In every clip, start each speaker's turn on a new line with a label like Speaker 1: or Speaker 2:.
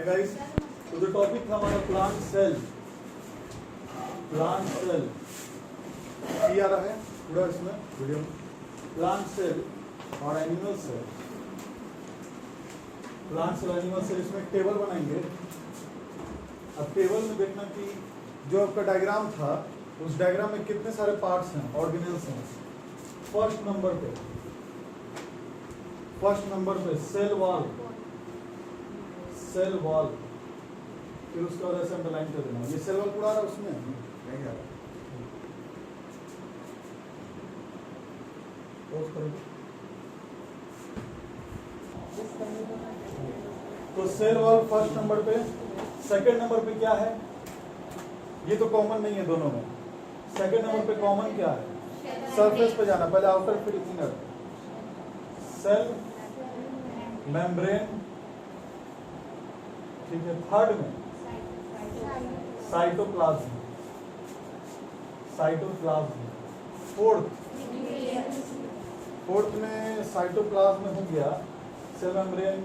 Speaker 1: है गाइस। तो जो टॉपिक था हमारा प्लांट सेल आ रहा है पूरा इसमें वीडियो में। प्लांट सेल और animal cell, plant cell animal cell, इसमें एक टेबल बनाएंगे। अब टेबल में देखना कि जो आपका डायग्राम था उस डायग्राम में कितने सारे पार्ट्स हैं, ऑर्गेनेल्स हैं। फर्स्ट नंबर पे सेल वॉल, फिर उसके बाद ऐसे अंडरलाइन कर देना। ये सेल वॉल पूरा आ रहा है, उसमें नहीं आ रहा। तो सेल वॉल फर्स्ट नंबर पे। सेकंड नंबर पे क्या है, ये तो कॉमन नहीं है दोनों में। सेकंड नंबर पे कॉमन क्या है, सरफेस पे जाना, पहले आउटर फिर इनर। सेल मेम्ब्रेन, ठीक है। थर्ड में साइटोप्लाज्म। फोर्थ में साइटोप्लाज्म हो गया, सेल मेम्ब्रेन,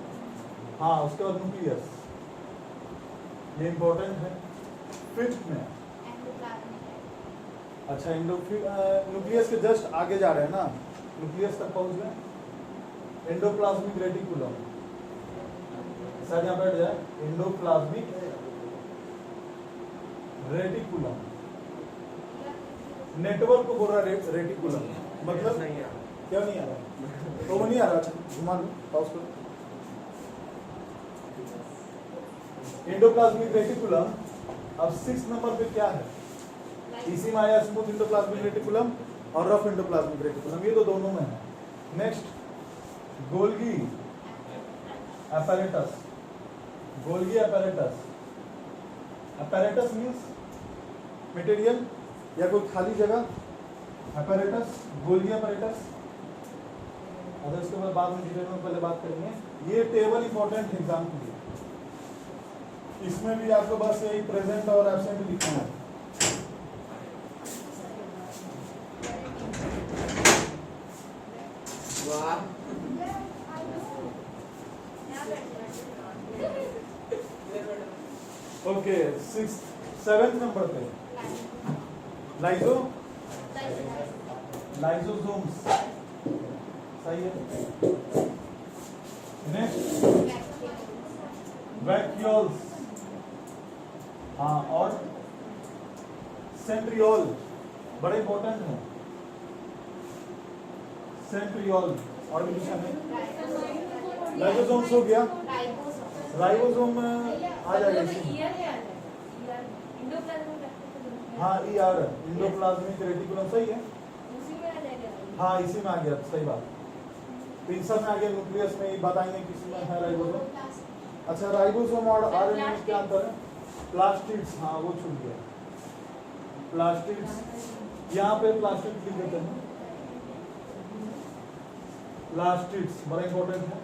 Speaker 1: हाँ, उसके बाद न्यूक्लियस, ये इंपॉर्टेंट है। फिफ्थ में अच्छा न्यूक्लियस के जस्ट आगे जा रहे हैं ना, न्यूक्लियस तक पहुंच गए। एंडोप्लाज्मिक रेटिकुलम, सर यहाँ बैठ जाए। एंडोप्लाज्मिक रेटिकुलम, नेटवर्क को बोल रहा है रेटिकुलम, मतलब क्या नहीं आ रहा, तो वो नहीं आ रहा। घुमा लो, पाउस करो। Endoplasmic reticulum. अब 6 नंबर पे क्या है, इसी में आया स्मूथ एंडोप्लाज्मिक रेटिकुलम और रफ एंडोप्लाज्मिक रेटिकुलम, ये तो दोनों में है। Next Golgi apparatus। apparatus means material या कोई खाली जगह, apparatus, गोल्गी apparatus। अगर इसके बाद में डिटेल में पहले बात करेंगे। ये टेबल इंपॉर्टेंट है एग्जाम के लिए, इसमें भी आपको बस यही प्रेजेंट और एब्सेंट लिखना है। ओके, 7th नंबर पे लाइसोसोम्स, सही है। नेक्स्ट वैक्यूल्स, हाँ, और सेंट्रियोल, बड़े इंपॉर्टेंट है। सेंट्रियोल ऑर्गेनाइजेशन है। लाइसोसोम्स हो गया, राइबोसोम आ जाएगा इसमें। हाँ, ER इंडोप्लाज्मिक रेटिकुलम, सही है। हाँ, इसी में आ गया, सही बात। तो इन सब में आ गया। न्यूक्लियस में बताएंगे किसमें है राइबोसोम। अच्छा, राइबोसोम और RNA में क्या अंतर है। प्लास्टिड्स, हाँ वो छूट गया, प्लास्टिड्स। यहाँ पे प्लास्टिड लिख देते हैं, प्लास्टिड्स बड़ा इंपॉर्टेंट है।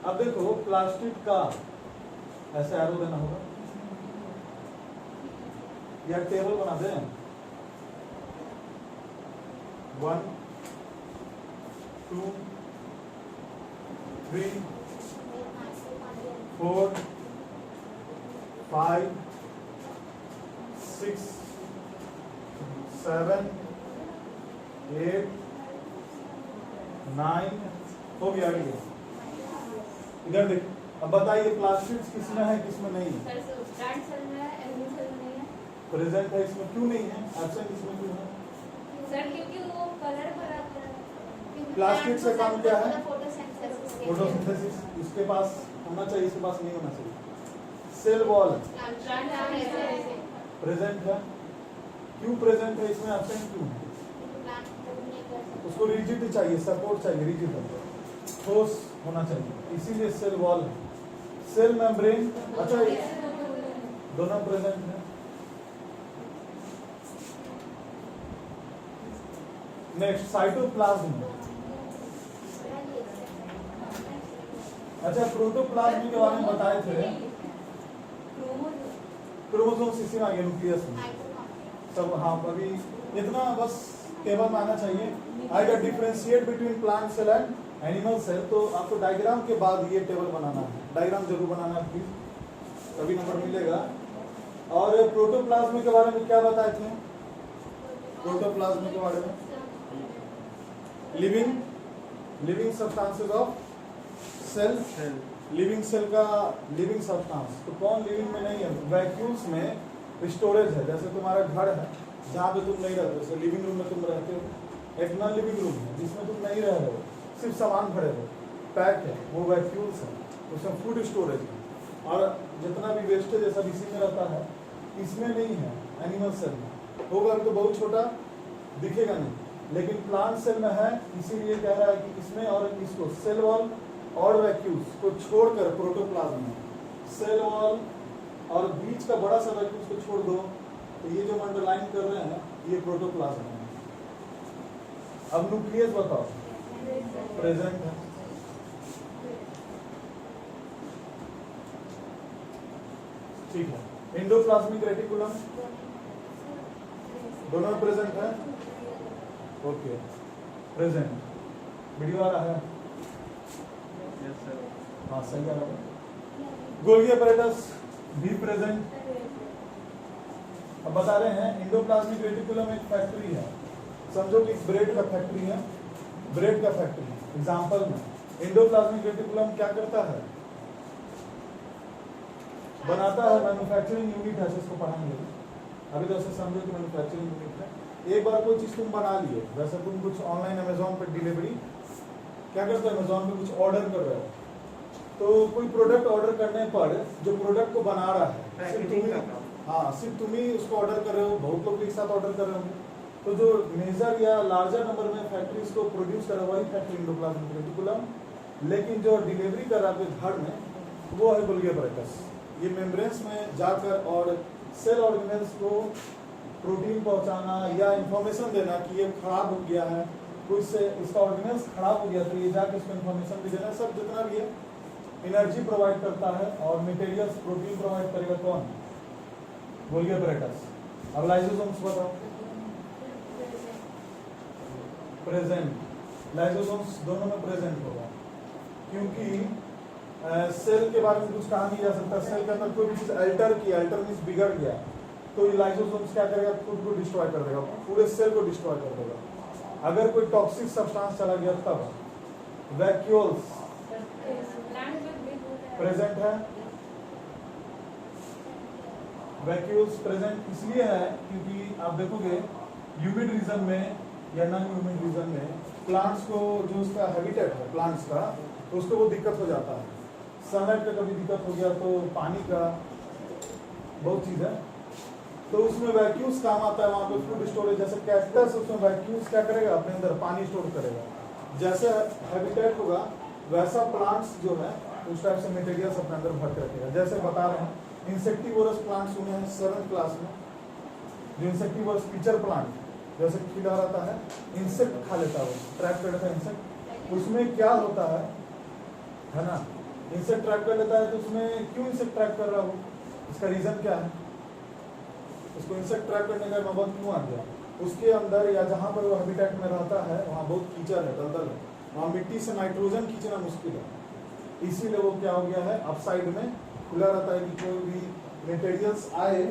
Speaker 1: अब देखो प्लास्टिड का ऐसे एरो देना होगा, या टेबल बना दें। 1 2 3 4 5 6 7 8 9 हो गया। इधर देख, अब बताइए प्लास्टिड्स किसमें है किसमें नहीं है। प्रेजेंट है इसमें, क्यों नहीं है, एब्सेंट इसमें क्यों है
Speaker 2: सर? क्योंकि वो कलर भरा है।
Speaker 1: प्लास्टिड से काम क्या है, फोटोसिंथेसिस। इसके पास होना चाहिए, इसके पास नहीं होना चाहिए। सेल वॉल प्रेजेंट है, क्यों प्रेजेंट है इसमें, एब्सेंट क्यों है। उसको रिजिड चाहिए, सपोर्ट चाहिए, रिजिड ठोस होना चाहिए, इसीलिए सेल वॉल है। सेल मेम्ब्रेन, अच्छा दोनों प्रेजेंट है। Next cytoplasm. अच्छा, प्रोटोप्लाज्म के बारे में बताए थे। क्रोमोसोम्स इसी में आ गया, न्यूक्लियस में सब। हाँ, अभी इतना बस टेबल में आना चाहिए। आएगा differentiate between plant cell and animal cell. तो आपको डायग्राम के बाद ये टेबल बनाना है, डायग्राम जरूर बनाना है प्लीज। तभी नंबर मिलेगा। और प्रोटोप्लाज्म के बारे में क्या बताए थे? प्रोटोप्लाज्म के बारे में living substances of cell, living cell का लिविंग सब्सटेंस। तो कौन लिविंग में नहीं है? वैक्यूल्स में स्टोरेज है। जैसे तुम्हारा घर है जहाँ पे तुम नहीं रहते, जैसे लिविंग रूम में तुम रहते हो, एक नॉन लिविंग रूम है जिसमें तुम नहीं रह रहे हो, सिर्फ सामान भरे हो, पैक है, वो वैक्यूल्स है, उसमें फूड स्टोरेज है। और जितना भी वेस्टेज है सब इसी में रहता है, इसमें नहीं है। एनिमल सेल में होगा तो बहुत छोटा दिखेगा नहीं, लेकिन प्लांट सेल में है, इसीलिए कह रहा है कि इसमें और इसको सेल वॉल और वैक्यूल्स को छोड़कर प्रोटोप्लाज्म में सेल वॉल और बीच का बड़ा सा वैक्यूल्स को छोड़ दो तो ये जो अंडरलाइन कर रहे हैं ये प्रोटोप्लाज्म है। अब न्यूक्लियस बताओ, प्रेजेंट है। ठीक है, एंडोप्लाज्मिक रेटिकुलम दोनों प्रेजेंट है। Okay, present. वीडियो आ रहा है?
Speaker 3: Yes sir.
Speaker 1: हाँ सही आ रहा है। गोल्गी अपैरेटस भी प्रेजेंट। अब बता रहे हैं एंडोप्लाज्मिक रेटिकुलम एक फैक्ट्री है, समझो कि ब्रेड का फैक्ट्री है, ब्रेड का फैक्ट्री एग्जांपल में एंडोप्लाज्मिक रेटिकुलम क्या करता है? बनाता है, मैन्युफैक्चरिंग यूनिट है, इसको पढ़ाएंगे अभी। तो ऐसे समझो कि मैन्युफैक्चरिंग यूनिट है। एक बार कोई चीज तुम बना लिए, वैसे तुम कुछ ऑनलाइन अमेजोन पर डिलीवरी क्या करते हो, अमेजोन पे कुछ ऑर्डर कर रहे हो, तो कोई प्रोडक्ट ऑर्डर करने पर जो प्रोडक्ट को बना रहा है सिर्फ तुम ही, हाँ सिर्फ तुम ही उसको ऑर्डर कर रहे हो, बहुत लोग एक साथ ऑर्डर कर रहे होंगे, तो जो मेजर या लार्जर नंबर में फैक्ट्रीज को प्रोड्यूस कर रहा है वही फैक्ट्री एंडोप्लाज्मिक रेटिकुलम, लेकिन जो डिलीवरी कर रहा है घर में वो है गोल्गी अपैरेटस। ये मेम्ब्रेन्स में जाकर और सेल ऑर्गेनेल्स को प्रोटीन पहुंचाना या इंफॉर्मेशन देना कि ये खराब हो गया है, कोई से इसका ऑर्गेनेल्स खराब हो गया तो ये जाकर इसको इंफॉर्मेशन भी देना, सब जितना भी है एनर्जी प्रोवाइड करता है और मटेरियल्स प्रोटीन प्रोवाइड करेगा कौन? Golgi apparatus. अब लाइसोसोम्स बताओ, प्रेजेंट। लाइसोसोम्स दोनों में प्रेजेंट होगा, क्योंकि सेल के बारे में कुछ कहा नहीं जा सकता। सेल के अंदर कोई भी चीज अल्टर किया, अल्टर मींस बिगड़ गया, तो ये लाइसोसोम्स क्या करेगा? खुद को डिस्ट्रॉय कर देगा, पूरे सेल को डिस्ट्रॉय कर देगा। अगर कोई टॉक्सिक सब्सटेंस चला गया तब वैक्यूल्स प्रेजेंट है। वैक्यूल्स प्रेजेंट इसलिए है क्योंकि आप देखोगे ह्यूमिड रीजन में या नॉन ह्यूमिड रीजन में प्लांट्स को जो उसका हैबिटेट है प्लांट्स का, तो उसको वो दिक्कत हो जाता है। सनलाइट का कभी दिक्कत हो गया तो पानी का बहुत चीज है, तो उसमें वैक्यूल्स काम आता है। वहाँ पे फूड स्टोरेज, जैसे कैक्टस, उसमें वैक्यूल्स क्या करेगा? अपने अंदर पानी स्टोर करेगा। जैसे हैबिटेट होगा वैसा प्लांट्स जो है उस टाइप से मटेरियल्स अपने अंदर भर के रखेगा। जैसे बता रहे हैं इंसेक्टिवोरस प्लांट सुने हैं 7th क्लास में, जो इंसेक्टिवोरस पिचर प्लांट जैसे खिला रहता है, इंसेक्ट खा लेता है, वो ट्रैप कर लेता है इंसेक्ट। उसमें क्या होता है ना, इंसेक्ट ट्रैप कर लेता है, तो उसमें क्यों इंसेक्ट ट्रैप कर रहा हो, इसका रीजन क्या है? उसको इंसेक्ट ट्रैप करने का नौबत क्यों आ गया? उसके अंदर या जहाँ पर वो हैबिटेट में रहता है वहाँ बहुत कीचड़ है, दलदल है, वहाँ मिट्टी से नाइट्रोजन खींचना मुश्किल है, इसीलिए वो क्या हो गया है, अपसाइड में खुला रहता है कि कोई भी मटेरियल्स आए,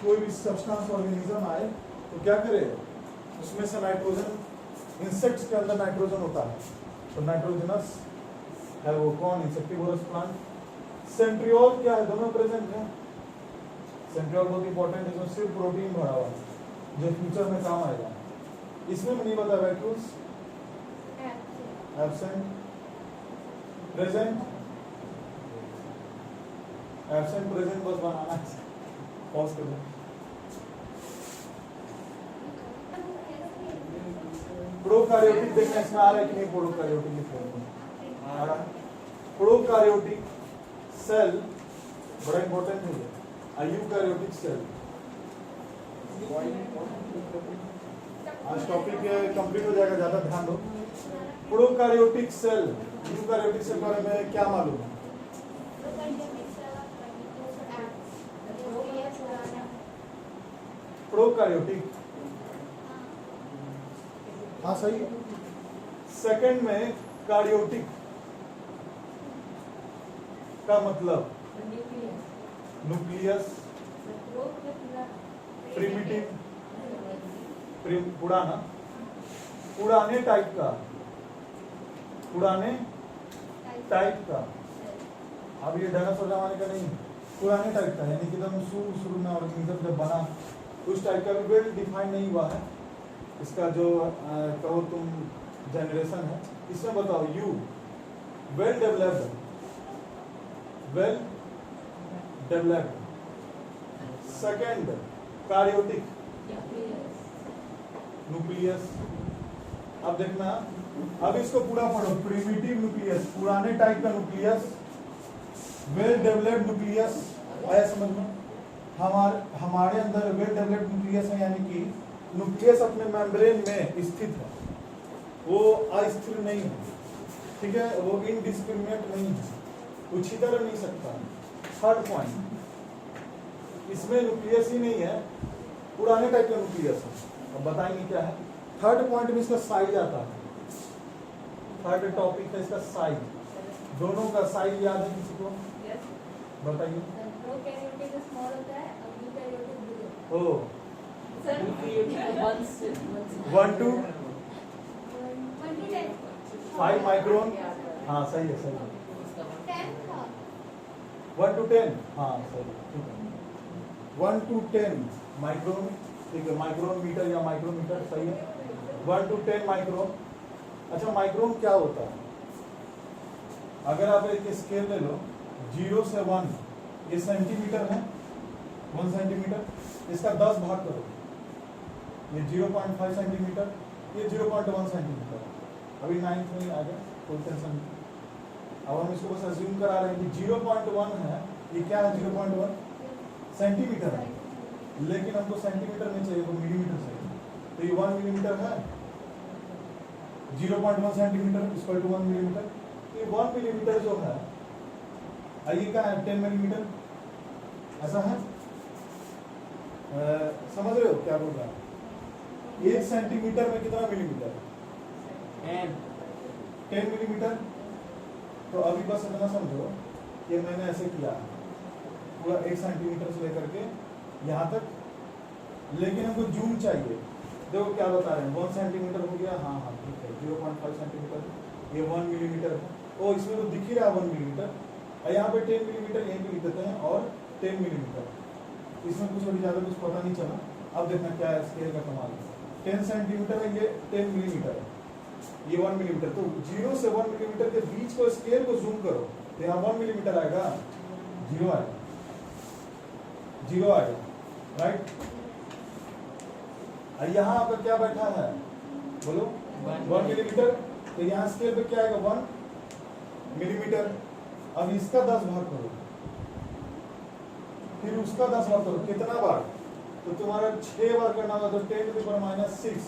Speaker 1: कोई भी सब्सटेंस ऑर्गेनिज्म आए तो क्या करे, उसमें से नाइट्रोजन, इंसेक्ट्स के अंदर नाइट्रोजन होता है, तो नाइट्रोजनस है वो कौन? Insectivorous plant. सेंट्रियोल क्या है? दोनों प्रेजेंट है। सेंट्रियोल बहुत इंपॉर्टेंट है, इसमें सिर्फ प्रोटीन भरा हुआ है जो फ्यूचर में काम आएगा। इसमें नहीं बता vacuoles absent, present, absent present बस बनाना है। पॉज कर दो। प्रोकैरियोटिक देखने इसमें आ रहा है कि नहीं? प्रोकैरियोटिक लिखा आ रहा है। प्रोकैरियोटिक सेल बड़ा इंपॉर्टेंट है। यूकैरियोटिक सेल, आज टॉपिक कंप्लीट हो जाएगा, ज्यादा ध्यान दो। प्रोकैरियोटिक सेल, यूकैरियोटिक सेल के बारे में क्या मालूम है? प्रोकैरियोटिक, हाँ सही। सेकंड में कार्योटिक का मतलब न्यूक्लियस प्रिमिटिव पुराने टाइप का अब ये डायनासोर जमाने का नहीं, पुराने टाइप का, यानी कि एकदम शुरू में ऑर्गेनिज्म जब बना उस टाइप का भी वेल डिफाइन नहीं हुआ है इसका जो कहो तुम जनरेशन है। इसमें बताओ you well developed second कार्योटिक nucleus. अब देखना, अब इसको पूरा पढ़ो, प्रिमिटिव न्यूक्लियस पुराने टाइप का न्यूक्लियस, वेल डेवलप्ड न्यूक्लियस। आया समझ में? हमारे अंदर वेल डेवलप्ड न्यूक्लियस है, यानी कि न्यूक्लियस अपने मेम्ब्रेन में स्थित है, वो अस्थिर नहीं है, ठीक है, वो इनडिस्क्रिमिनेट नहीं है, वो छितर नहीं सकता। थर्ड पॉइंट, इसमें न्यूक्लियस ही नहीं है, पुराने टाइप का न्यूक्लियस है। अब बताएंगे क्या है। थर्ड पॉइंट में इसका साइज आता है, थर्ड टॉपिक है इसका साइज। दोनों का साइज याद है किसी को? बताइए। ओ 1 to 5 माइक्रोन, हाँ सही है, सही है। 1 to 10, हाँ सही, ठीक है। 1 to 10 माइक्रोन, ठीक है, माइक्रोन मीटर या माइक्रोमीटर, सही है। 1 to 10 माइक्रोन। अच्छा, माइक्रोन क्या होता है? अगर आप एक स्केल ले लो 0 से 1, ये सेंटीमीटर है, 1 सेंटीमीटर, इसका 10 भाग करो, ये 0.5 सेंटीमीटर, ये 0.1 सेंटीमीटर। अभी 9th में आ गया, कोई टेंशन नहीं। अब हम इसको बस अज्यूम करा रहे हैं कि 0.1 है, ये क्या है? 0.1 सेंटीमीटर है, लेकिन हमको सेंटीमीटर नहीं चाहिए, तो मिलीमीटर चाहिए। तो ये 1 मिलीमीटर है, 0.1 सेंटीमीटर इक्वल टू 1 मिलीमीटर। ये 1 मिलीमीटर जो है, ये क्या है? 10 मिलीमीटर, ऐसा है। समझ रहे हो क्या बोल रहा है? 1 सेंटीमीटर में कितना मिलीमीटर? 10 मिलीमीटर। तो अभी बस इतना समझो कि मैंने ऐसे किया पूरा 1 सेंटीमीटर से लेकर के यहाँ तक, लेकिन हमको जूम चाहिए। देखो क्या बता रहे हैं, 1 सेंटीमीटर हो गया, हाँ हाँ ठीक है, 0.5 सेंटीमीटर, ये 1 मिलीमीटर है। ओ इसमें तो दिख ही रहा 1 मिलीमीटर, और यहाँ पे 10 मिलीमीटर यहीं पे लिख देते हैं, और 10 मिलीमीटर। इसमें कुछ अभी ज़्यादा कुछ पता नहीं चला। अब देखना क्या है स्केल का कमाल। 10 सेंटीमीटर है, ये 10 मिलीमीटर है, ये 1 मिलीमीटर। तो 0 से 1 मिलीमीटर के बीच को स्केल को जूम करो, तो यहाँ 1 मिलीमीटर आएगा, 0 आएगा, 0 आएगा, राइट। यहाँ आपका क्या बैठा है, बोलो? 1 मिलीमीटर। तो यहाँ स्केल पे क्या आएगा? 1 मिलीमीटर। अब इसका 10 भाग करो, फिर उसका 10 भाग करो, कितना बार? तो तुम्हारा 6 बार करना होगा, तो 10⁻⁶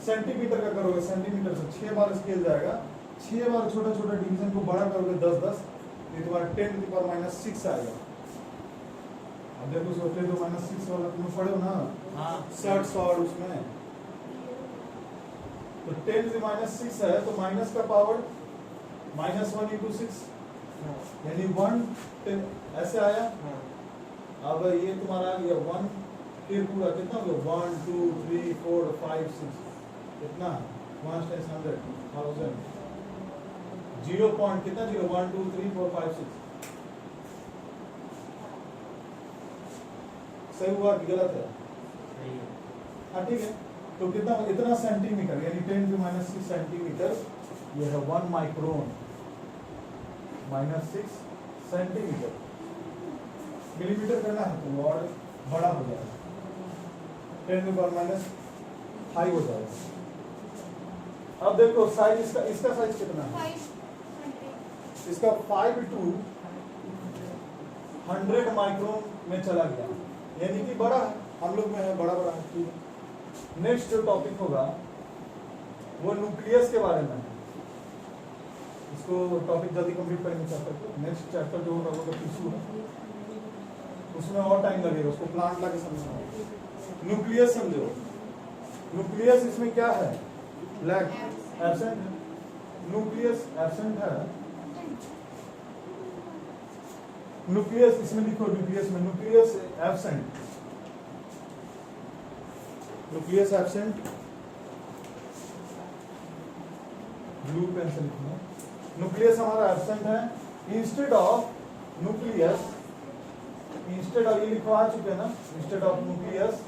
Speaker 1: सेंटीमीटर का करोगे, सेंटीमीटर से 6 बार स्केल जाएगा, 6 बार छोटा छोटा डिवीजन को बड़ा करोगे 10-10, ये तुम्हारा 10⁻⁶ आएगा। अब देखो सोचे तो -6 वाला तुम पढ़े हो ना, हाँ, शॉर्ट उसमें, तो 10⁻⁶ है, तो माइनस का पावर -1 × 6, यानी 1 ऐसे आया। अब ये तुम्हारा आ गया 1, फिर पूरा कितना हो गया? 1 2 3 4 5 6, कितना? 1 × 100 1000। 0 पॉइंट कितना? 0 1 2 3 4 5 6। सही हुआ कि गलत है? हाँ ठीक है। तो कितना? इतना सेंटीमीटर, यानी 10⁻⁶ सेंटीमीटर, ये है 1 माइक्रोन, -6 सेंटीमीटर। मिलीमीटर करना है तो और बड़ा हो जाएगा, 10⁻⁵ हो जाएगा। अब देखो साइज इसका साइज कितना है? इसका 5 to 100 माइक्रोन में चला गया, यानी कि बड़ा है, हम लोग में है बड़ा है, ठीक है। नेक्स्ट जो टॉपिक होगा वो न्यूक्लियस के बारे में है। इसको टॉपिक जल्दी कंप्लीट करेंगे चैप्टर को। नेक्स्ट चैप्टर जो होगा वो टिश्यू है, उसमें और टाइम लगेगा, उसको प्लांट ला के समझना। न्यूक्लियस समझो, न्यूक्लियस इसमें क्या है? लैक, एब्सेंट है। न्यूक्लियस एब्सेंट है, न्यूक्लियस इसमें लिखो, न्यूक्लियस में nucleus absent, nucleus absent, blue pen से लिखना। न्यूक्लियस हमारा एब्सेंट है। Instead of nucleus, instead of ये लिखवा आ चुके हैं ना, instead of nucleus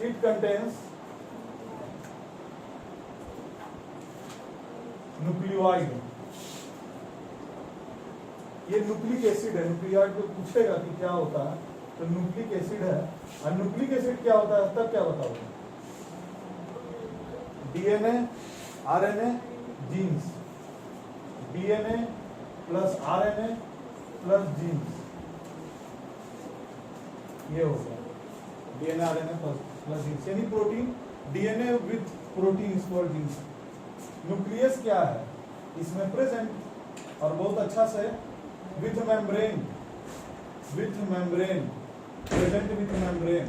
Speaker 1: it contains nucleoid. ये न्यूक्लिक एसिड है, न्यूक्लियोइड को पूछेगा कि क्या होता है तो न्यूक्लिक एसिड है। और न्यूक्लिक एसिड क्या होता है तब क्या बताओगे? DNA RNA genes, DNA plus RNA plus genes, ये हो गया डीएनए आरएनए प्लस जीन्स, यानी protein, DNA with protein is called genes. Nucleus क्या है इसमें प्रेजेंट और बहुत अच्छा से with membrane, with membrane, present with membrane,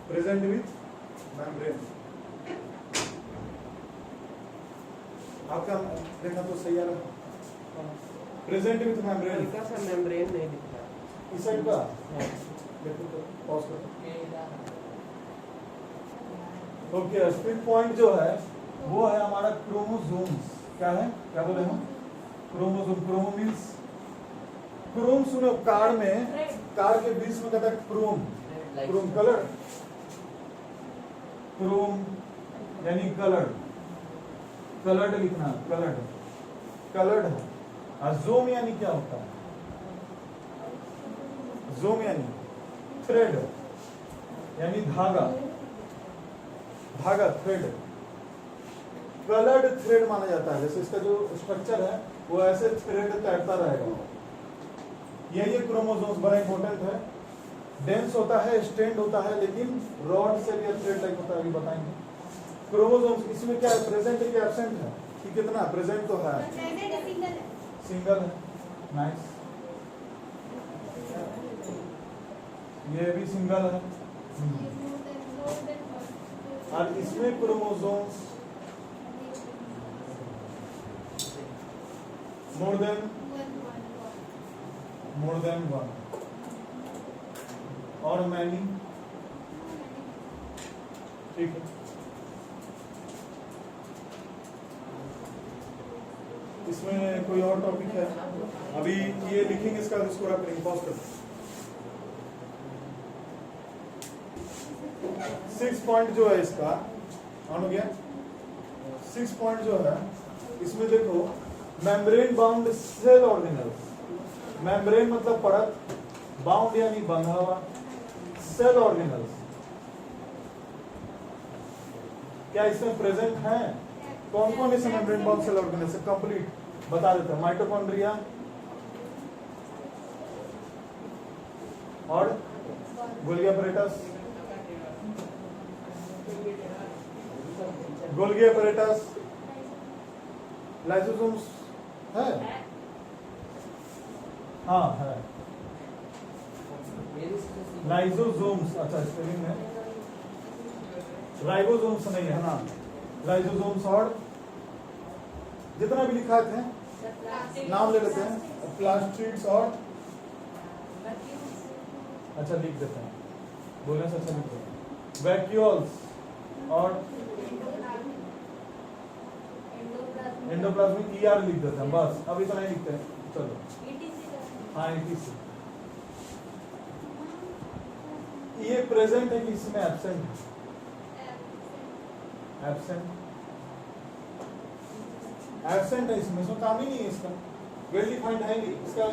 Speaker 1: present with membrane. आपका देखा तो सही आ रहा, प्रेजेंट विथ मेम्ब्रेन।
Speaker 3: हल्का सा मेम्ब्रेन नहीं दिख रहा
Speaker 1: इस साइड का देखो तो पॉज करो। ओके, स्प्लिट पॉइंट जो है वो है हमारा क्रोमोसोम्स। क्या है, क्या बोले हम? क्रोमोसोम। क्रोमो मीन्स क्रोम, सुनो कार में, कार के बीच में कहता है क्रोम, क्रोम कलर, क्रोम यानी कलर्ड, कलर्ड लिखना, कलर्ड, कलर्ड है। और जोम यानी क्या होता है? जोम यानी थ्रेड, यानी धागा, धागा थ्रेड, कलर्ड थ्रेड माना जाता है। जैसे इसका जो स्ट्रक्चर है वो ऐसे थ्रेड तैरता रहेगा। यही क्रोमोसोम्स बड़ा इंपॉर्टेंट है। डेंस होता है, स्ट्रेंड होता है, लेकिन रॉड से भी थ्रेड टाइप होता है, अभी बताएंगे। क्रोमोसोम्स इसमें क्या है, प्रेजेंट है कि एब्सेंट है? कि कितना प्रेजेंट तो है, सिंगल है। नाइस, ये भी सिंगल है। और इसमें क्रोमोसोम्स मोर देन वन और मैनी, ठीक है। इसमें कोई और टॉपिक है? अभी ये लिखेंगे इसका, इसको रख लेंगे, पॉज कर। 6 पॉइंट जो है इसका ऑन हो गया। 6 पॉइंट जो है इसमें देखो, membrane bound cell organelles, membrane मतलब परत, बाउंड यानी बंधा हुआ, सेल ऑर्गेनल्स क्या इसमें प्रेजेंट है? कौन कौन इस मेम्ब्रेन बाउंड सेल ऑर्गेनल्स से कंप्लीट बता देते हैं? माइटोकॉन्ड्रिया और Golgi apparatus, Golgi apparatus, lysosomes है? हाँ है, लाइसोसोम्स। अच्छा, स्पेलिंग में राइबोसोम्स नहीं है ना, लाइसोसोम्स। और जितना भी लिखा थे नाम ले लेते हैं, प्लास्टिड्स और अच्छा लिख देते हैं, बोलने से अच्छा लिख देते हैं, वैक्यूल्स और एंडोप्लाज्मिक ईआर लिख देते हैं, बस। अब इतना ही लिखते हैं, चलो। हाँ, ETC। ये प्रेजेंट है कि इसमें एब्सेंट है? एब्सेंट, एब्सेंट है इसमें, इसमें काम ही नहीं है इसका, वेल डिफाइंड है नहीं इसका,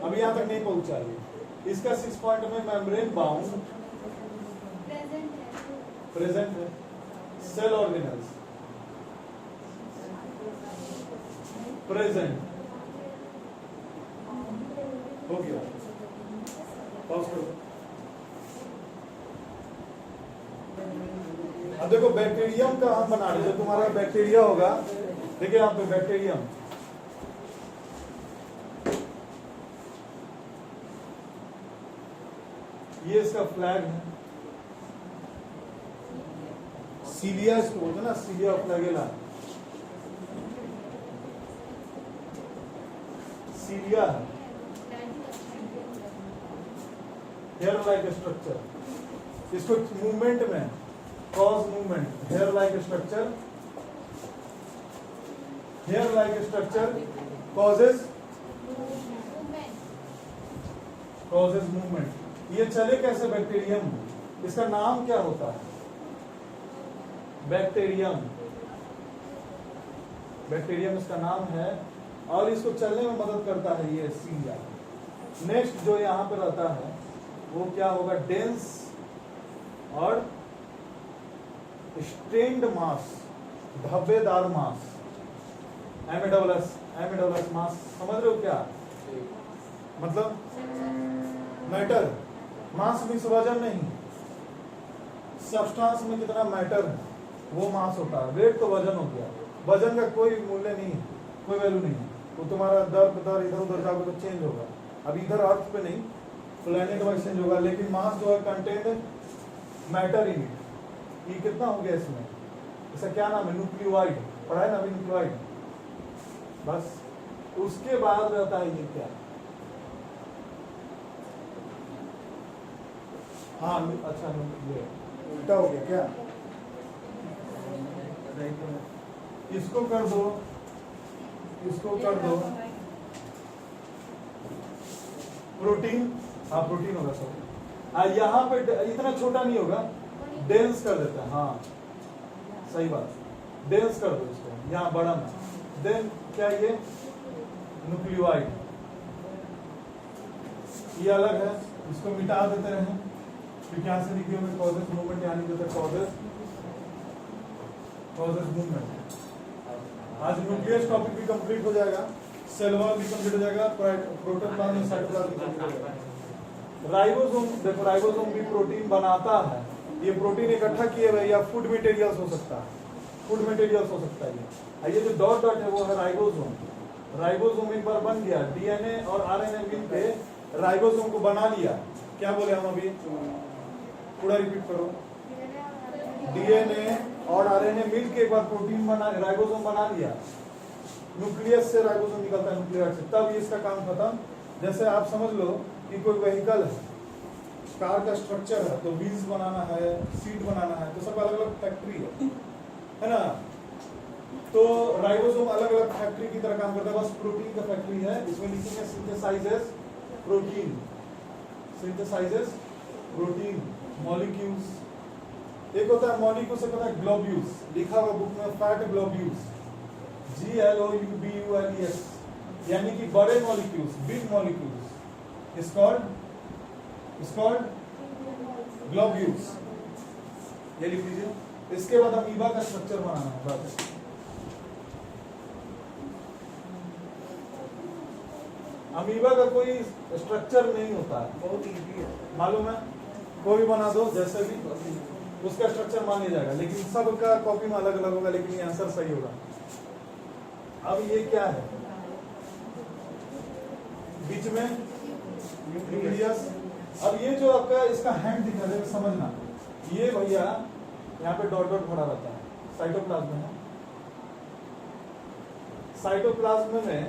Speaker 1: अभी यहाँ तक नहीं पहुंचा है इसका। 6 पॉइंट में मेम्ब्रेन बाउंड प्रेजेंट है, सेल ऑर्गेनल्स प्रेजेंट हो गया। पॉज करो। अब देखो बैक्टीरियम का हम बना रहे, जो तुम्हारा बैक्टीरिया होगा, देखिए यहाँ पे बैक्टीरियम, ये इसका फ्लैग है, सीलिया इसको बोलते हैं ना, सीलिया फ्लैगेला, सीलिया है। हेयर लाइक स्ट्रक्चर, इसको मूवमेंट में cause movement, hair like structure, hair like structure causes movement. ये चले कैसे बैक्टीरियम, इसका नाम क्या होता है? बैक्टीरियम, बैक्टीरियम इसका नाम है और इसको चलने में मदद करता है ये सीलिया। नेक्स्ट जो यहाँ पे रहता है वो क्या होगा? डेंस और स्टेन्ड मास, धब्बेदार मास, एमिडोलस मास। समझ रहे हो क्या मतलब? मैटर, मास मीन्स वजन नहीं, सब्सटेंस में कितना मैटर है वो मास होता है। वेट तो वजन हो गया, वजन का कोई मूल्य नहीं है, कोई वैल्यू नहीं है। तो तुम्हारा दर इधर उधर जाओगे तो चेंज होगा। अब इधर अर्थ पे नहीं, प्लेनेट वाइज चेंज होगा, लेकिन मास जो है कंटेंट मैटर इन इट। ये कितना हो गया इसमें? इसका क्या नाम है? न्यूक्लियोइड। पढ़ा है ना अभी न्यूक्लियोइड। बस उसके बाद रहता है ये क्या? हाँ अच्छा, ये उल्टा हो गया क्या? इसको कर दो, इसको कर दो प्रोटीन। हाँ प्रोटीन होगा सब। यहाँ पे इतना छोटा नहीं होगा, डेंस कर देता है। हाँ सही बात, डेंस कर दो इसको, यहाँ बड़ा में। देन क्या ये न्यूक्लियोइड, ये अलग है, इसको मिटा देते रहे क्योंकि यहाँ से लिखे हुए कॉजेस मूवमेंट यहाँ नहीं देते, कॉजेस मूवमेंट। आज न्यूक्लियस टॉपिक भी कंप्लीट हो जाएगा, सेल वॉल भी कंप्लीट हो जाएगा, प्रोटोप्लाज्म साइटोप्लाज्म भी कंप्लीट हो जाएगा। राइबोसोम, देखो राइबोसोम भी प्रोटीन बनाता है। ये प्रोटीन इकट्ठा किए हुए या फूड मटेरियल्स हो सकता है, फूड मटेरियल्स हो सकता है ये जो डॉट डॉट है वो है राइबोसोम। राइबोसोम एक बार बन गया, डीएनए और आरएनए मिलके राइबोसोम को बना लिया। क्या बोले हम अभी? पूरा रिपीट करो। डीएनए और आरएनए मिलके एक बार प्रोटीन बना, राइबोसोम बना लिया। न्यूक्लियस से राइबोसोम निकलता है, न्यूक्लियस से, तब इसका काम खत्म। जैसे आप समझ लो कि कोई व्हीकल है, कार का स्ट्रक्चर है, तो व्हील्स बनाना है, सीट बनाना है, तो सब अलग अलग फैक्ट्री है ना? तो राइबोसोम अलग अलग फैक्ट्री की तरह काम करता है, बस प्रोटीन का फैक्ट्री है। इसमें लिखेंगे synthesises protein, synthesises protein molecules. एक होता है मॉलिक्यूल्स, एक होता है ग्लोब्यूल्स। लिखा हुआ बुक में फैट ग्लोब्यूल्स, GLOUBULES, यानी कि बड़े molecules, big molecules is called globules. ये लिख लीजिए। इसके बाद अमीबा का स्ट्रक्चर बनाना है बस। अमीबा का कोई स्ट्रक्चर नहीं होता है,
Speaker 3: बहुत इजी है,
Speaker 1: मालूम है? कोई भी बना दो जैसे भी, उसका स्ट्रक्चर मान लिया जाएगा, लेकिन सबका कॉपी में अलग अलग होगा, लेकिन ये आंसर सही होगा। अब ये क्या है? बीच में न्यूक्लियस। अब ये जो आपका इसका हैंड दिखा दे, समझना, ये भैया यहाँ पे डॉट डॉट भरा रहता है, साइटोप्लाज्म है। साइटोप्लाज्म में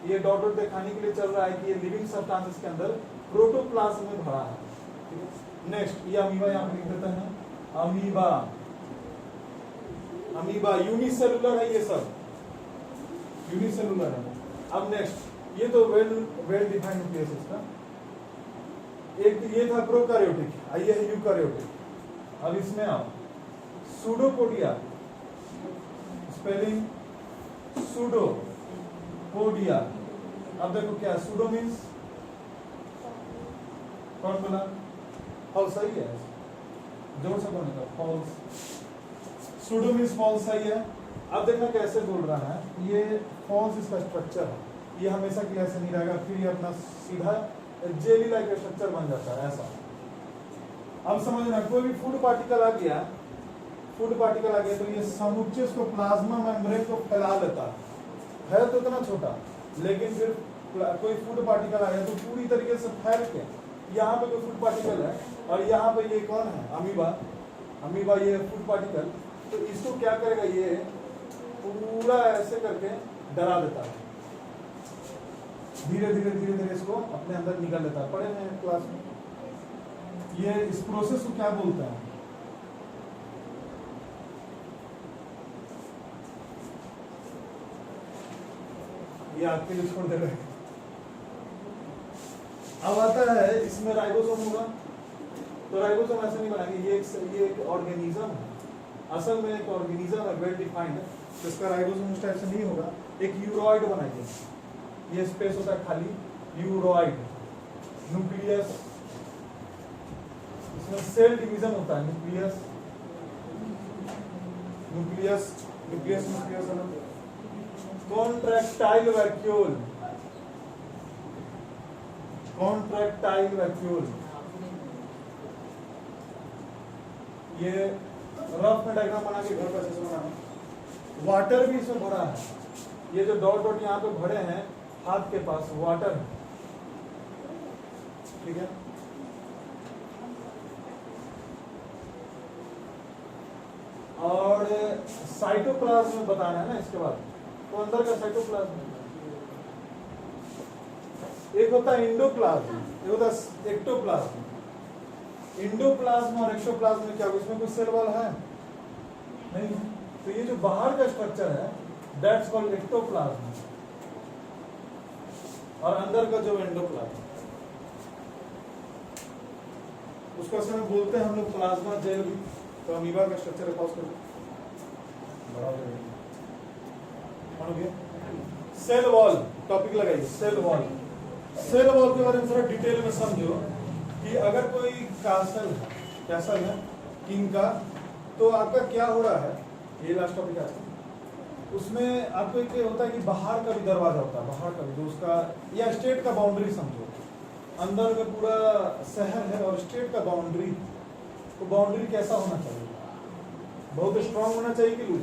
Speaker 1: ये डॉट डॉट दिखाने के लिए चल रहा है कि ये लिविंग सब्सटेंसेस के अंदर प्रोटोप्लाज्म में भरा है। नेक्स्ट ये अमीबा यहाँ पे लिख देते हैं। अमीबा, अमीबा यूनिसेलुलर है, ये सब यूनिसेलुलर है। अब नेक्स्ट ये तो वेल डिफाइंड न्यूक्लियस इसका। एक ये था प्रोकैरियोटिक, आइए है यूकैरियोटिक। अब इसमें आओ, सूडोपोडिया, स्पेलिंग सूडोपोडिया। अब देखो क्या, सूडो मीन्स कौन बोला? फॉल्स, सही है, जोर से बोलने का, फॉल्स। सूडो मीन्स फॉल्स, सही है। अब देखना कैसे बोल रहा है, ये फॉल्स इसका स्ट्रक्चर है, ये हमेशा के लिए ऐसे नहीं रहेगा, फिर ये अपना सीधा जेली लाइक स्ट्रक्चर बन जाता है ऐसा। अब समझना, कोई भी फूड पार्टिकल आ गया, फूड पार्टिकल आ गया तो ये समुच्चय उसको प्लाज्मा मेम्ब्रेन को फैला लेता है तो इतना छोटा, लेकिन फिर कोई फूड पार्टिकल आ गया तो पूरी तरीके से फैल के, यहाँ पे कोई फूड पार्टिकल है और यहाँ पे ये कौन है? अमीबा। अमीबा ये फूड पार्टिकल, तो इसको क्या करेगा, ये पूरा ऐसे करके डरा देता है, धीरे धीरे धीरे धीरे इसको अपने अंदर निकाल लेता है। पढ़े हैं क्लास में, ये इस प्रोसेस को क्या बोलते हैं? ये आपके लिए छोड़ दे रहे हैं। अब आता है इसमें राइबोसोम होगा, तो राइबोसोम ऐसे नहीं बनाएंगे, ये एक ऑर्गेनिज्म है, असल में एक ऑर्गेनिज्म है, वेल डिफाइंड है, तो इसका राइबोसोम उस टाइप से नहीं होगा। एक यूरोइड बनाएंगे, ये स्पेस होता है खाली, यूरोइड, न्यूक्लियस, इसमें सेल डिवीजन होता है, nucleus nucleus nucleus nucleus contractile vacuole, contractile vacuole, ये रफ में डायग्राम बना के घर पर ऐसे बनाना। वाटर भी इसमें भरा है, ये जो डॉट डॉट यहाँ पे भरे हैं हाथ के पास, वाटर है, ठीक है। और साइटोप्लाज्म में बताना है ना इसके बाद, तो अंदर का साइटोप्लाज्म, एक होता है इंडोप्लाज्म, एक होता है एक्टोप्लाज्म। इंडोप्लाज्म और एक्टोप्लाज्म में क्या होगा, इसमें कुछ सेल वॉल है नहीं, तो ये जो बाहर का स्ट्रक्चर है दैट्स कॉल्ड एक्टोप्लाज्म, और अंदर का जो एंडोप्लाज्म उसको असल में बोलते हैं हम लोग प्लाज्मा जेल भी। तो अमीबा का स्ट्रक्चर है, पॉज कर बड़ा हो गया। सेल वॉल टॉपिक लगाइए, सेल वॉल। सेल वॉल के बारे में थोड़ा डिटेल में समझो कि अगर कोई कासल है, कैसल है किंग का, तो आपका क्या हो रहा है, ये लास्ट टॉपिक आता है, उसमें आपको एक होता है कि बाहर का भी दरवाजा होता है, बाहर का भी जो उसका, या स्टेट का बाउंड्री समझो, अंदर में पूरा शहर है और स्टेट का बाउंड्री, तो बाउंड्री कैसा होना चाहिए, बहुत स्ट्रांग होना चाहिए कि लूज,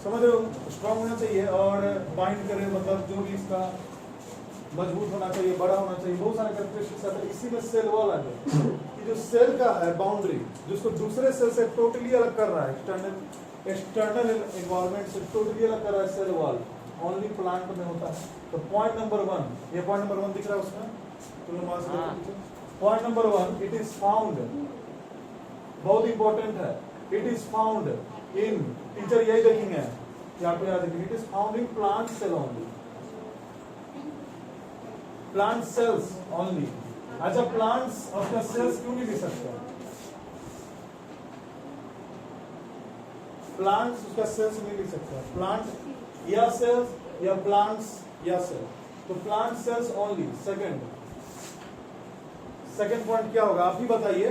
Speaker 1: समझ रहे हो, स्ट्रांग होना चाहिए, और बाइंड करे, मतलब जो भी इसका मजबूत होना चाहिए, बड़ा होना चाहिए, बहुत सारे कैरेक्टरिस्टिक्स आते हैं। इसी में सेल वॉल आ गया कि जो सेल का है बाउंड्री, जिसको दूसरे सेल से टोटली अलग कर रहा है, एक्सटर्नल एनवायरनमेंट से टोटली अलग कर रहा है, सेल वॉल ओनली प्लांट में होता है। तो पॉइंट नंबर 1, ये पॉइंट नंबर 1 दिख रहा है उसमें, point number 1, it is found, बहुत इंपॉर्टेंट है, it is found in, teacher यही देखेंगे यहाँ पे, याद रखिए, it is found in plant cell only, plant cells only. अच्छा, प्लांट्स अपना सेल्स क्यों नहीं ले सकते, प्लांट्स उसका सेल्स नहीं ले सकता, प्लांट या सेल्स या प्लांट्स या सेल, तो plant cells only. Second point क्या होगा, आप ही बताइए,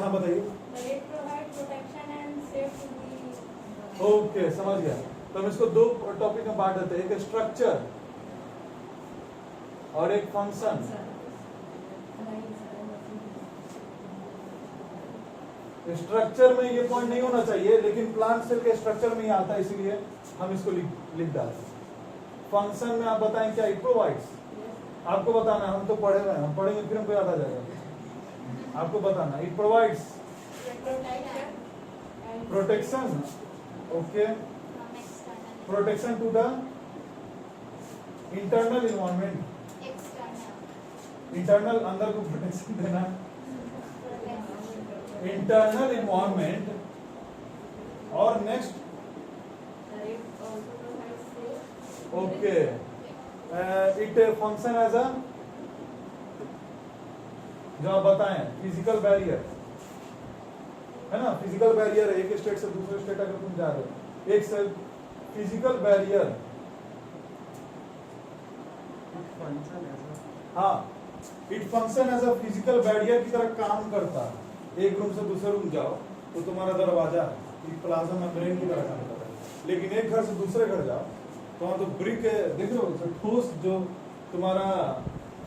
Speaker 1: हाँ बताइए। ओके, समझ गया। तो हम इसको दो टॉपिक में बांट देते हैं, एक स्ट्रक्चर और एक फंक्शन। स्ट्रक्चर में ये पॉइंट नहीं होना चाहिए, लेकिन प्लांट सेल के स्ट्रक्चर में ही आता है, इसीलिए हम इसको लिख डालते हैं। फंक्शन में आप बताएं क्या, इट प्रोवाइड्स, आपको बताना, हम तो पढ़े हुए हैं, हम पढ़ेंगे फिर हमको याद आ जाएगा, आपको बताना, it provides protection, okay, protection to the internal environment, internal अंदर को प्रोटेक्शन देना, इंटरनल इन्वायरमेंट, और next okay, it function as a, जो आप बताएं, फिजिकल बैरियर है ना, फिजिकल बैरियर है, एक स्टेट से दूसरे स्टेट अगर तुम जा रहे हो, एक से फिजिकल बैरियर, हाँ, it function as a physical barrier की तरह काम करता है। एक रूम से दूसरे रूम जाओ तो तुम्हारा दरवाजा प्लाज्मा मेम्ब्रेन की तरह काम करता है, लेकिन एक घर से दूसरे घर जाओ तो वहां तो ब्रिक देख रहे हो, ठोस जो तुम्हारा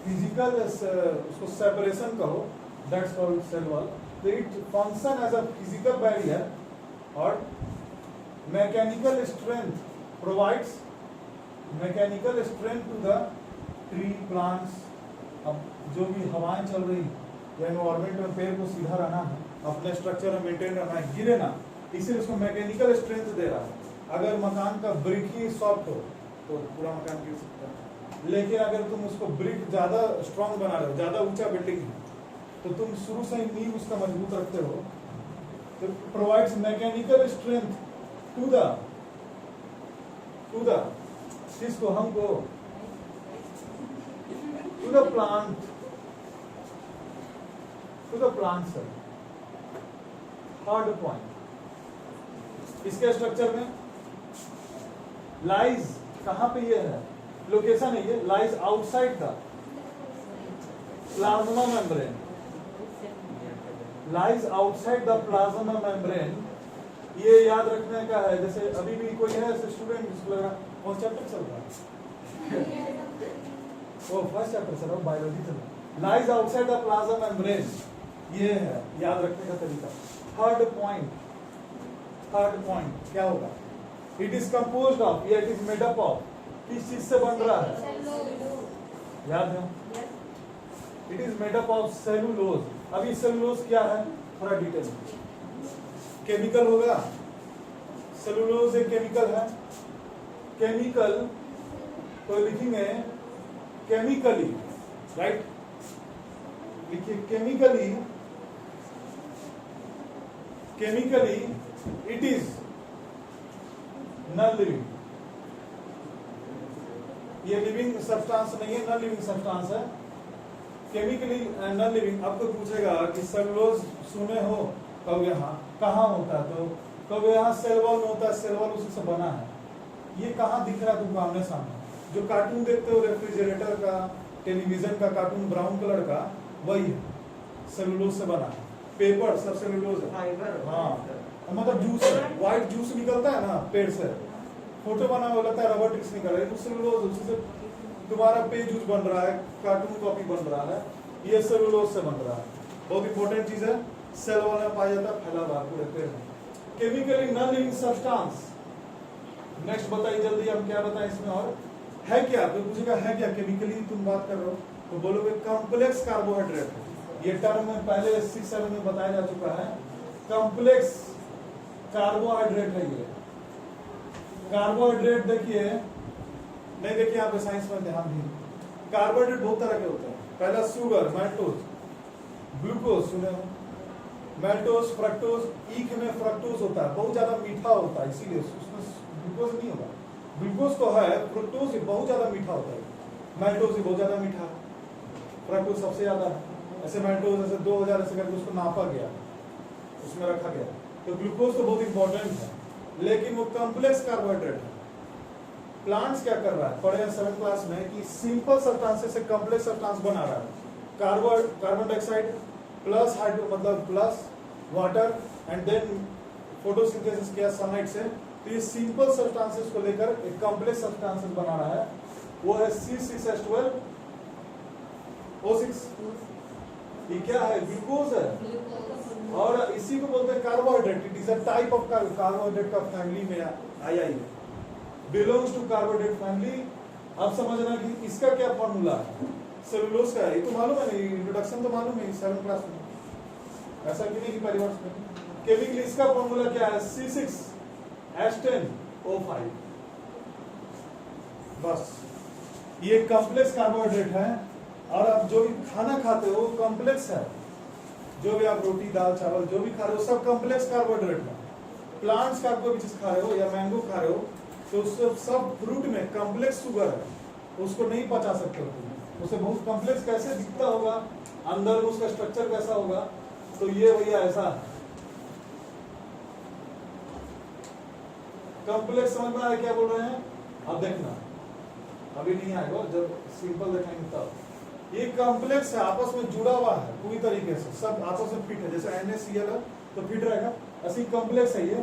Speaker 1: फिजिकल उसको सेपरेशन कहो, दैट्स कॉल्ड सेल वॉल। तो it function as a physical barrier और mechanical strength provides mechanical strength to the tree plants. अब जो भी हवाएं चल रही या एनवायरमेंट में पेड़ को सीधा रहना है, अपने स्ट्रक्चर में मेंटेन रहना है, गिरे ना, इसीलिए उसको मैकेनिकल स्ट्रेंथ दे रहा है। अगर मकान का ब्रिक ही सॉफ्ट हो तो पूरा मकान गिर सकता है, लेकिन अगर तुम उसको ब्रिक ज्यादा स्ट्रांग बना रहे हो, ज्यादा ऊंचा बिल्डिंग है, तो तुम शुरू से ही नींव उसका मजबूत रखते हो, तो provides mechanical strength to the किसको, हमको, to the plant sir. Third point, इसके स्ट्रक्चर में लाइज कहां पे ये है, लोकेशन है ये, lies outside the plasma membrane, lies outside the plasma membrane. ये याद रखने का है, जैसे अभी भी कोई है ऐसे स्टूडेंट जिसको लग रहा कौन चैप्टर चल रहा है, वो फर्स्ट चैप्टर चल रहा है, बायोलॉजी चल रहा है। Lies outside the plasma membrane, ये है याद रखने का तरीका। थर्ड पॉइंट क्या होगा, इट इज कंपोज्ड ऑफ, या it is made up of, किस चीज से बन रहा है, याद है, it is made up of cellulose. अभी सेलुलोज क्या है थोड़ा डिटेल, केमिकल होगा, सेलुलोज एक केमिकल है, केमिकल तो लिखेंगे केमिकली, राइट, लिखिए chemically it is non living, ये लिविंग सब्सटेंस नहीं है, नॉन लिविंग सब्सटेंस है, केमिकली नॉन लिविंग। आपको पूछेगा कि सेलुलोज सुने हो, कब यहाँ कहाँ होता है, तो कब यहाँ सेल वॉल में होता है, सेल वॉल उसी से बना है। ये कहाँ दिख रहा है तुमको आमने सामने, जो कार्टून देखते हो रेफ्रिजरेटर का, टेलीविजन का कार्टून ब्राउन कलर का, वही है, सेलुलोज से बना है। पेपर सब सेलुलोज है, हाँ, मतलब जूस है, व्हाइट जूस निकलता है ना पेड़ से, फोटो बना हुआ लगता है, रबर टिक्स निकल रहा है, सेलुलोज, उसी से तुम्हारा पेज जूस बन रहा है, कार्टून कॉपी बन रहा है, ये सेलुलोज से बन रहा है। बहुत इंपॉर्टेंट चीज है, सेल वॉल में पाया जाता है, फैला हुआ पूरे पेड़ में। Chemically non living substance, next बताइए जल्दी, हम क्या बताएं इसमें, और है क्या, कोई पूछेगा है क्या, केमिकली तुम बात कर रहे हो तो बोलोगे कॉम्प्लेक्स कार्बोहाइड्रेट। ये टर्म में पहले 6-7 में बताया जा चुका है, कॉम्प्लेक्स कार्बोहाइड्रेट है ये। कार्बोहाइड्रेट देखिए, नहीं देखिए यहाँ पे साइंस में ध्यान दीजिए, कार्बोहाइड्रेट बहुत तरह के होते हैं। पहला शुगर, मैल्टोज, ग्लूकोज सुने हो, मैल्टोज, फ्रक्टोज, ईख में फ्रक्टोज होता है, बहुत ज्यादा मीठा होता है, इसीलिए उसमें ग्लूकोज नहीं होगा, ग्लूकोज तो है, फ्रुक्टोज बहुत ज्यादा मीठा होता है, मैल्टोज बहुत ज्यादा मीठा, फ्रक्टोज सबसे ज्यादा है। ऐसे मैल्टोज ऐसे 2000 ऐसे करके उसको नापा गया, उसमें रखा गया, तो ग्लूकोज तो बहुत इंपॉर्टेंट है, लेकिन वो कॉम्प्लेक्स कार्बोहाइड्रेट है। प्लांट्स क्या कर रहा है, पढ़े 7th क्लास में कि सिंपल सब्सटेंस से कॉम्प्लेक्स सब्सटेंस बना रहा है, कार्बन डाइऑक्साइड प्लस हाइड्रो मतलब plus water and then photosynthesis किया सनलाइट से, तो ये सिंपल सब्सटेंसेस को लेकर एक कॉम्प्लेक्स सब्सटेंसेस बना रहा है, वो है C6H12O6। ये क्या है, ग्लूकोज है, और इसी को बोलते हैं carbohydrate. It is a type of carbohydrate का फैमिली में आया ही, बिलोंग्स टू कार्बोहाइड्रेट फैमिली। अब समझना कि इसका क्या फॉर्मूला है, सेलुलोज का है, ये तो मालूम है, नहीं इंट्रोडक्शन तो मालूम है 7th क्लास में, ऐसा कि नहीं कि परिवर्तन में। केमिकली इसका फॉर्मूला क्या है, C6H10O5। बस ये कॉम्प्लेक्स कार्बोहाइड्रेट है, और आप जो भी खाना खाते हो कॉम्प्लेक्स है, जो भी आप रोटी दाल चावल जो भी खा रहे हो सब कॉम्प्लेक्स कार्बोहाइड्रेट है। प्लांट्स का कोई भी चीज खा रहे हो या मैंगो खा रहे हो तो सब फ्रूट में कॉम्प्लेक्स शुगर है, उसको नहीं पचा सकते हो तुम, उसे बहुत कॉम्प्लेक्स कैसे दिखता होगा, अंदर उसका स्ट्रक्चर कैसा होगा, तो ये भैया ऐसा है। कॉम्प्लेक्स समझ में आया क्या बोल रहे हैं, अब देखना, अभी नहीं आएगा, जब सिंपल देखेंगे तब। ये कॉम्प्लेक्स है, आपस में जुड़ा हुआ है पूरी तरीके से, सब आपस में फिट है, जैसे NaCl है तो फिट रहेगा, ऐसी कॉम्प्लेक्स है ये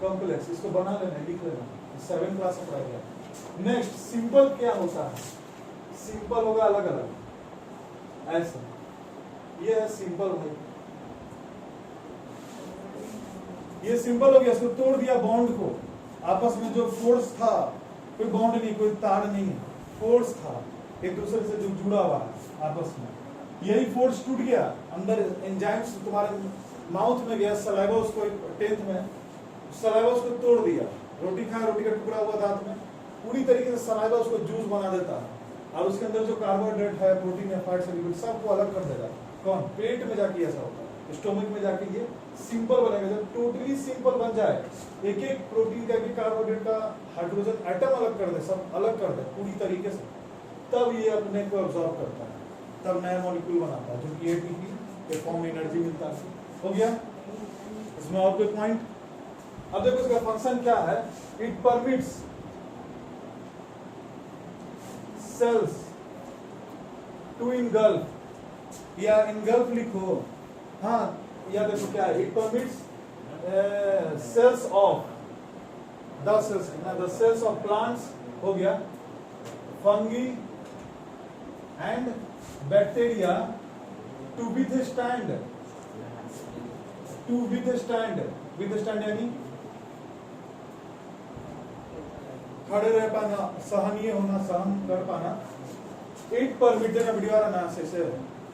Speaker 1: कॉम्प्लेक्स, इसको बना लेना, लिख लेना, 7th क्लास में पढ़ा गया। नेक्स्ट सिंपल क्या होता है, सिंपल होगा अलग अलग ऐसा, ये है सिंपल भाई, ये सिंपल हो गया, इसको तोड़ दिया बॉन्ड को, आपस में जो फोर्स था, कोई बॉन्ड नहीं, कोई तार नहीं है, फोर्स था एक दूसरे से जो जुड़ा हुआ है आपस में, यही फोर्स टूट गया, अंदर एंजाइम्स तुम्हारे माउथ में गया, सलाइवा उसको 10th में सलाइवा उसको तोड़ दिया, रोटी खाया, रोटी का टुकड़ा हुआ दांत में, पूरी तरीके से सलाइवा उसको जूस बना देता है, और उसके अंदर जो कार्बोहाइड्रेट है, प्रोटीन है, फैट्स है, लिपिड सबको अलग कर देगा। कौन? पेट में जाके ऐसा होता है, स्टोमक में जाके ये सिंपल बनेगा। जब टोटली सिंपल बन जाए, एक एक प्रोटीन का, एक कार्बोहाइड्रेट का हाइड्रोजन एटम अलग कर दे, सब अलग कर दे पूरी तरीके से, तब ये अपने को एब्जॉर्ब करता है, तब नया मॉलिक्यूल बनाता है, जो कि एटीपी के फॉर्म में एनर्जी मिलता है। हो गया? इसमें और कोई पॉइंट? अब देखो इसका फंक्शन क्या है। It permits cells to engulf, या इनगल्फ लिखो, हाँ, या देखो क्या है, it permits cells of the cells of plants, हो गया, fungi and bacteria to withstand यानी खड़े रह पाना, सहनीय होना, सहन कर पाना। इट परमिट, देना वीडियो आ रहा ना से,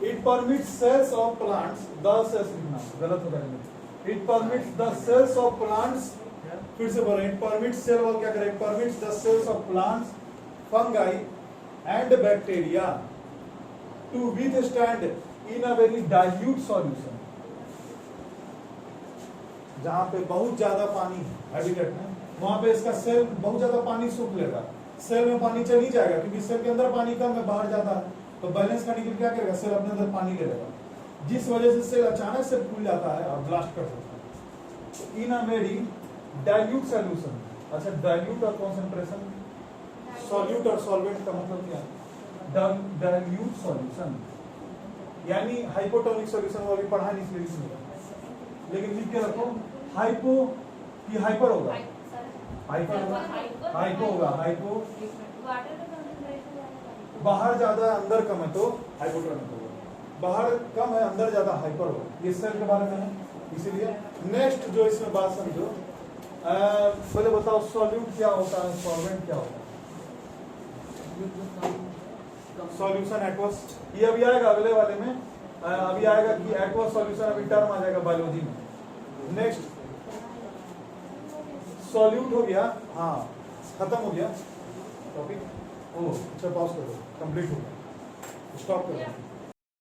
Speaker 1: it permits cells of plants, the cells लिखना गलत हो जाएगा, it permits the cells of plants, फिर से बोलो, इट परमिट्स सेल वाला क्या करें, it permits the cells of plants, fungi and bacteria to withstand in a very dilute solution. जहां पे बहुत ज्यादा पानी हैबिटेट में, वहां पे इसका सेल बहुत ज्यादा पानी सूख लेगा, सेल में पानी चल ही जाएगा, क्योंकि सेल के अंदर पानी कम है, बाहर ज्यादा है, तो बैलेंस करने के लिए क्या करेगा, सेल अपने अंदर पानी ले लेगा, जिस वजह से सेल अचानक से फूल जाता है और ब्लास्ट कर सकता है। इन अ वेरी डाइल्यूट सॉल्यूशन। अच्छा, डाइल्यूट और कॉन्सेंट्रेशन, सॉल्यूट और सॉल्वेंट का मतलब क्या है? डाइल्यूट सॉल्यूशन यानी हाइपोटोनिक सॉल्यूशन, वो अभी पढ़ा नहीं इसलिए लिखूंगा, लेकिन लिख के रखो, हाइपो कि हाइपर होगा, हाइपर होगा, हाइपो होगा, हाइपो
Speaker 2: वाटर का कंसंट्रेशन
Speaker 1: बाहर ज्यादा अंदर कम है तो हाइपोटोनिक होगा, बाहर कम है अंदर ज्यादा हाइपर होगा। ये सेल के बारे में है, इसीलिए नेक्स्ट जो इसमें बात समझो, पहले बताओ सॉल्यूट क्या होता है, सॉल्वेंट क्या होता है। सॉल्यूशन एक्वस, ये अभी आएगा अगले वाले में, अभी आएगा कि एक्वस सॉल्यूशन, अभी टर्म आ जाएगा बायोलॉजी में। नेक्स्ट सॉल्यूट हो गया, हाँ खत्म हो गया टॉपिक। ओह अच्छा, पॉज कर दो, कंप्लीट हो गया, स्टॉप कर दो।